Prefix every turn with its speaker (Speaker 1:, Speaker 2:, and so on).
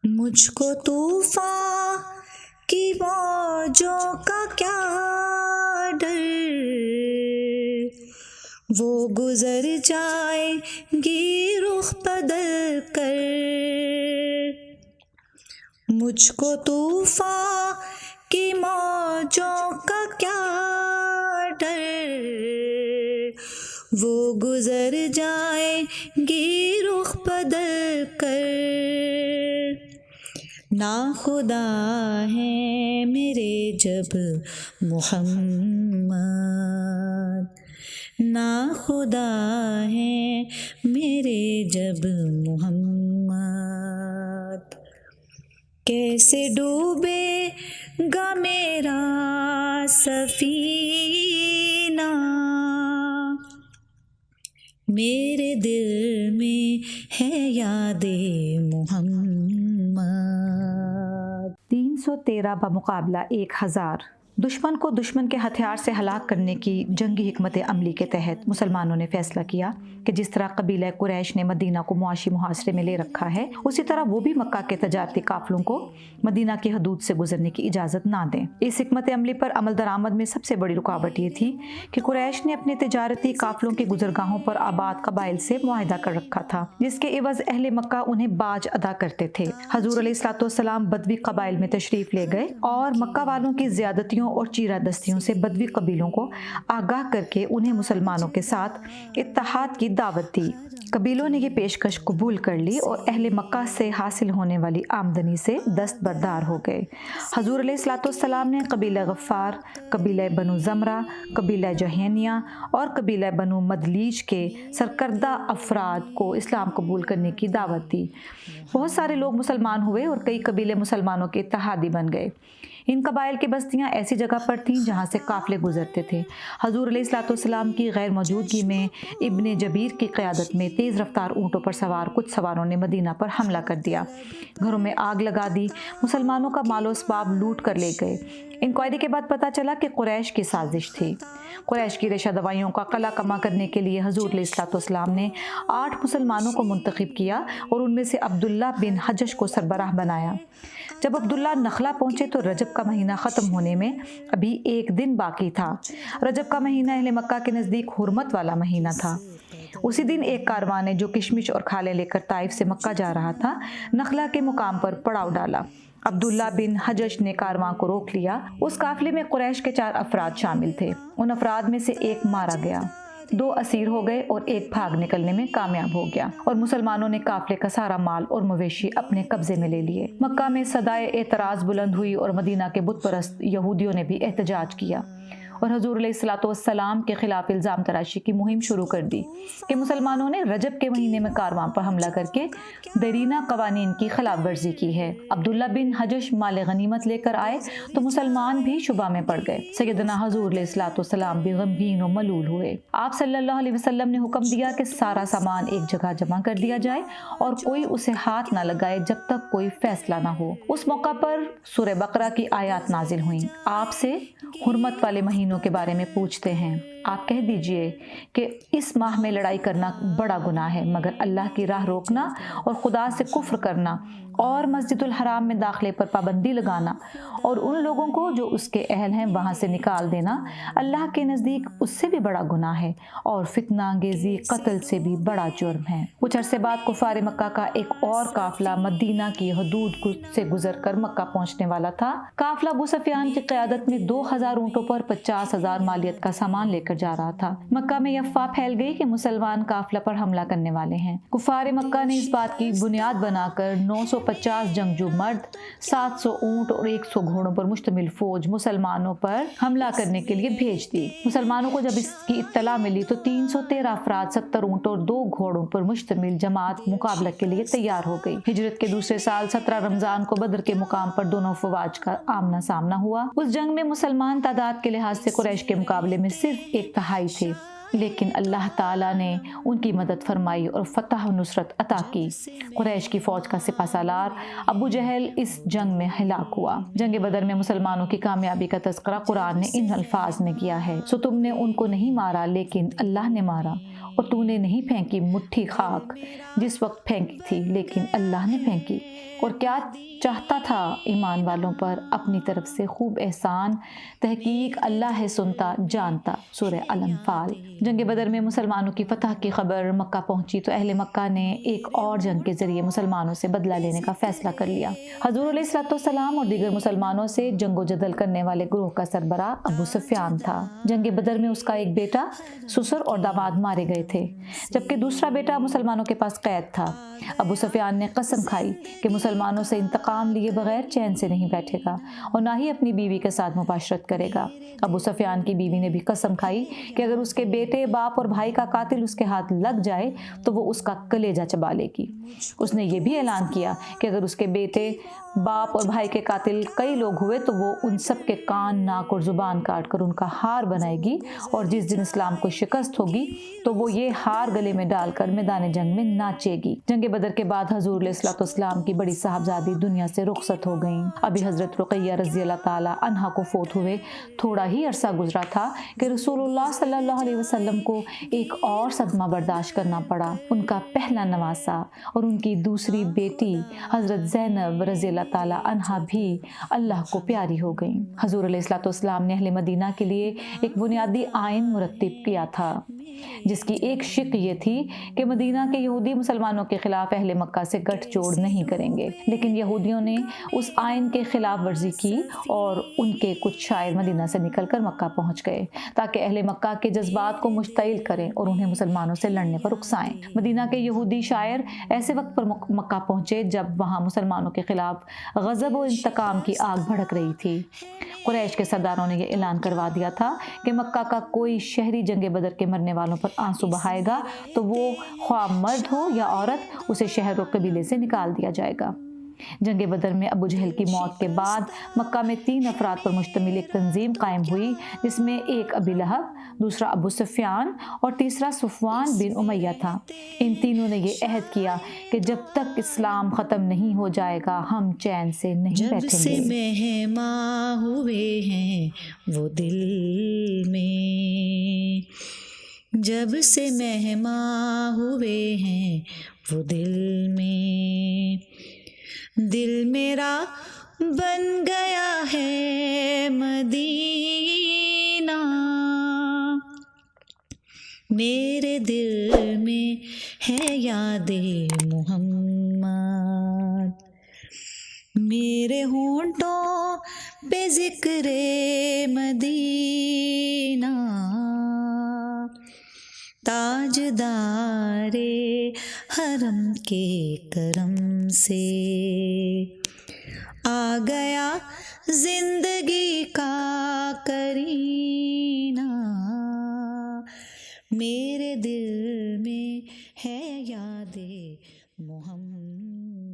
Speaker 1: مجھ کو طوفان کی موجوں کا کیا ڈر، وہ گزر جائیں گی رخ بدل کر۔ مجھ کو طوفان کی موجوں کا کیا ڈر، وہ گزر جائیں گی رخ بدل کر۔ نا خدا ہے میرے جب محمد، نا خدا ہے میرے جب محمد، کیسے ڈوبے گا میرا سفینہ، میرے دل میں ہے یاد محمد۔
Speaker 2: 313 بمقابلہ 1000۔ دشمن کو دشمن کے ہتھیار سے ہلاک کرنے کی جنگی حکمت عملی کے تحت مسلمانوں نے فیصلہ کیا کہ جس طرح قبیلہ قریش نے مدینہ کو معاشی محاصرے میں لے رکھا ہے، اسی طرح وہ بھی مکہ کے تجارتی قافلوں کو مدینہ کی حدود سے گزرنے کی اجازت نہ دیں۔ اس حکمت عملی پر عمل درآمد میں سب سے بڑی رکاوٹ یہ تھی کہ قریش نے اپنے تجارتی قافلوں کی گزرگاہوں پر آباد قبائل سے معاہدہ کر رکھا تھا، جس کے عوض اہل مکہ انہیں باج ادا کرتے تھے۔ حضور علیہ الصلوۃ والسلام بدوی قبائل میں تشریف لے گئے اور مکہ والوں کی زیادتیوں اور چیرہ دستیوں سے بدوی قبیلوں کو آگاہ کر کے انہیں مسلمانوں کے ساتھ اتحاد کی دعوت دی۔ قبیلوں نے یہ پیشکش قبول کر لی اور اہل مکہ سے حاصل ہونے والی آمدنی سے دستبردار ہو گئے۔ حضور علیہ الصلوۃ والسلام نے قبیلہ غفار، قبیلہ بنو زمرہ، قبیلہ جہینیہ اور قبیلہ بنو مدلیج کے سرکردہ افراد کو اسلام قبول کرنے کی دعوت دی۔ بہت سارے لوگ مسلمان ہوئے اور کئی قبیلے مسلمانوں کے اتحادی بن گئے۔ ان قبائل کی بستیاں ایسی جگہ پر تھیں جہاں سے قافلے گزرتے تھے۔ حضور علیہ الصلوۃ والسلام کی غیر موجودگی میں ابن جبیر کی قیادت میں تیز رفتار اونٹوں پر سوار کچھ سواروں نے مدینہ پر حملہ کر دیا، گھروں میں آگ لگا دی، مسلمانوں کا مال و اسباب لوٹ کر لے گئے۔ انکوائری کے بعد پتہ چلا کہ قریش کی سازش تھی۔ قریش کی ریشہ دوائیوں کا قلع کما کرنے کے لیے حضور علیہ الصلوۃ والسلام نے 8 مسلمانوں کو منتخب کیا اور ان میں سے عبداللہ بن حجش کو سربراہ بنایا۔ جب عبداللہ نخلہ پہنچے تو رجب کا مہینہ ختم ہونے میں ابھی 1 دن باقی تھا۔ رجب کا مہینہ اہل مکہ کے نزدیک حرمت والا مہینہ تھا۔ اسی دن ایک کاروان نے جو کشمش اور کھالیں لے کر طائف سے مکہ جا رہا تھا، نخلہ کے مقام پر پڑاؤ ڈالا۔ عبداللہ بن حجش نے کارواں کو روک لیا۔ اس قافلے میں قریش کے 4 افراد شامل تھے۔ ان افراد میں سے ایک مارا گیا، 2 اسیر ہو گئے اور ایک بھاگ نکلنے میں کامیاب ہو گیا، اور مسلمانوں نے قافلے کا سارا مال اور مویشی اپنے قبضے میں لے لیے۔ مکہ میں صدائے اعتراض بلند ہوئی اور مدینہ کے بت پرست یہودیوں نے بھی احتجاج کیا اور حضور علیہ الصلوۃ والسلام کے خلاف الزام تراشی کی مہم شروع کر دی کہ مسلمانوں نے رجب کے مہینے میں کارواں پر حملہ کر کے دیرینہ قوانین کی خلاف ورزی کی ہے۔ عبداللہ بن حجش مال غنیمت لے کر آئے تو مسلمان بھی شبہ میں پڑ گئے۔ سیدنا حضور علیہ الصلوۃ والسلام بھی غمگین و ملول ہوئے۔ آپ صلی اللہ علیہ وسلم نے حکم دیا کہ سارا سامان ایک جگہ جمع کر دیا جائے اور کوئی اسے ہاتھ نہ لگائے جب تک کوئی فیصلہ نہ ہو۔ اس موقع پر سورہ بقرہ کی آیات نازل ہوئیں۔ آپ سے حرمت والے مہینوں کے بارے میں پوچھتے ہیں، آپ کہہ دیجئے کہ اس ماہ میں لڑائی کرنا بڑا گناہ ہے، مگر اللہ کی راہ روکنا اور خدا سے کفر کرنا اور مسجد الحرام میں داخلے پر پابندی لگانا اور ان لوگوں کو جو اس کے اہل ہیں وہاں سے نکال دینا اللہ کے نزدیک اس سے بھی بڑا گناہ ہے، اور فتنہ انگیزی قتل سے بھی بڑا جرم ہے۔ کچھ عرصے بعد کفار مکہ کا ایک اور قافلہ مدینہ کی حدود سے گزر کر مکہ پہنچنے والا تھا۔ قافلہ ابو سفیان کی قیادت میں 2000 اونٹوں پر 50,000 مالیت کا سامان لے کر جا رہا تھا۔ مکہ میں یہ افواہ پھیل گئی کہ مسلمان قافلہ پر حملہ کرنے والے ہیں۔ کفار مکہ نے اس بات کی بنیاد بنا کر 950 جنگجو مرد، 700 اونٹ اور 100 گھوڑوں پر مشتمل فوج مسلمانوں پر حملہ کرنے کے لیے بھیج دی۔ مسلمانوں کو جب اس کی اطلاع ملی تو 313 افراد، 70 اونٹوں اور 2 گھوڑوں پر مشتمل جماعت مقابلہ کے لیے تیار ہو گئی۔ ہجرت کے دوسرے سال 17 رمضان کو بدر کے مقام پر دونوں افواج کا آمنا سامنا ہوا۔ اس جنگ میں مسلمان تعداد کے لحاظ سے قریش کے مقابلے میں صرف 1/3 تھے۔ لیکن اللہ تعالیٰ نے ان کی مدد فرمائی اور فتح و نصرت عطا کی۔ قریش کی فوج کا سپہ سالار ابو جہل اس جنگ میں ہلاک ہوا۔ جنگ بدر میں مسلمانوں کی کامیابی کا تذکرہ قرآن نے ان الفاظ میں کیا ہے: سو تم نے ان کو نہیں مارا لیکن اللہ نے مارا، اور تو نے نہیں پھینکی مٹھی خاک جس وقت پھینکی تھی لیکن اللہ نے پھینکی، اور کیا چاہتا تھا ایمان والوں پر اپنی طرف سے خوب احسان، تحقیق اللہ ہے سنتا جانتا۔ سورہ الانفال۔ جنگ بدر میں مسلمانوں کی فتح کی خبر مکہ پہنچی تو اہل مکہ نے ایک اور جنگ کے ذریعے مسلمانوں سے بدلہ لینے کا فیصلہ کر لیا۔ حضور علیہ الصلوۃ والسلام اور دیگر مسلمانوں سے جنگ و جدل کرنے والے گروہ کا سربراہ ابو سفیان تھا۔ جنگ بدر میں اس کا ایک بیٹا، سسر اور داماد مارے گئے تھے، جبکہ دوسرا بیٹا مسلمانوں کے پاس قید تھا۔ ابو سفیان نے قسم کھائی کہ مسلمانوں سے انتقام لیے بغیر چین سے نہیں بیٹھے گا اور نہ ہی اپنی بیوی کے ساتھ مباشرت کرے گا۔ ابو سفیان کی بیوی نے بھی قسم کھائی کہ اگر اس کے بیٹے، باپ اور بھائی کا قاتل اس کے ہاتھ لگ جائے تو وہ اس کا کلیجہ چبا لے گی۔ اس نے یہ بھی اعلان کیا کہ اگر اس کے بیٹے، باپ اور بھائی کے قاتل کئی لوگ ہوئے تو وہ ان سب کے کان، ناک اور زبان کاٹ کر ان کا ہار بنائے گی، اور جس دن اسلام کو شکست ہوگی تو وہ یہ ہار گلے میں ڈال کر میدان جنگ میں ناچے گی۔ جنگ بدر کے بعد حضور علیہ الصلوۃ والسلام کی بڑی صاحبزادی دنیا سے رخصت ہو گئیں۔ ابھی حضرت رقیہ رضی اللہ تعالی عنہا کو فوت ہوئے تھوڑا ہی عرصہ گزرا تھا کہ رسول اللہ صلی اللہ علیہ وسلم کو ایک اور صدمہ برداشت کرنا پڑا۔ ان کا پہلا نواسہ اور ان کی دوسری بیٹی حضرت زینب رضی اللہ تعالی عنہا بھی اللہ کو پیاری ہو گئیں۔ حضور علیہ الصلوۃ والسلام نے اہل مدینہ کے لیے ایک بنیادی آئین مرتب کیا تھا، جس کی ایک شق یہ تھی کہ مدینہ کے یہودی مسلمانوں کے خلاف اہل مکہ سے گٹھ جوڑ نہیں کریں گے، لیکن یہودیوں نے اس آئین کے خلاف ورزی کی اور ان کے کچھ شاعر مدینہ سے نکل کر مکہ پہنچ گئے تاکہ اہل مکہ کے جذبات کو مشتعل کریں اور انہیں مسلمانوں سے لڑنے پر اکسائیں۔ مدینہ کے یہودی شاعر ایسے وقت پر مکہ پہنچے جب وہاں مسلمانوں کے خلاف غضب و انتقام کی آگ بھڑک رہی تھی۔ قریش کے سرداروں نے یہ اعلان کروا دیا تھا کہ مکہ کا کوئی شہری جنگ بدر کے مرنے والوں پر آنسو بہائے گا تو وہ خواہ مرد ہو یا عورت، اسے شہر اور قبیلے سے نکال دیا جائے گا۔ جنگ بدر میں ابو جہل کی موت کے بعد مکہ میں 3 افراد پر مشتمل ایک تنظیم قائم ہوئی، جس میں ایک ابی لہب، دوسرا ابو سفیان اور تیسرا صفوان بن امیہ تھا۔ ان تینوں نے یہ عہد کیا کہ جب تک اسلام ختم نہیں ہو جائے گا ہم چین سے نہیں بیٹھیں گے۔
Speaker 1: جب سے مہماں ہوئے ہیں وہ دل میں، جب سے مہماں ہوئے ہیں وہ دل میں، دل میرا بن گیا ہے مدینہ، میرے دل میں ہے یاد محمد، میرے ہونٹوں پہ ذکر مدینہ، تاجدار حرم کے کرم سے آ گیا زندگی کا کرینہ، میرے دل میں ہے یاد محمد۔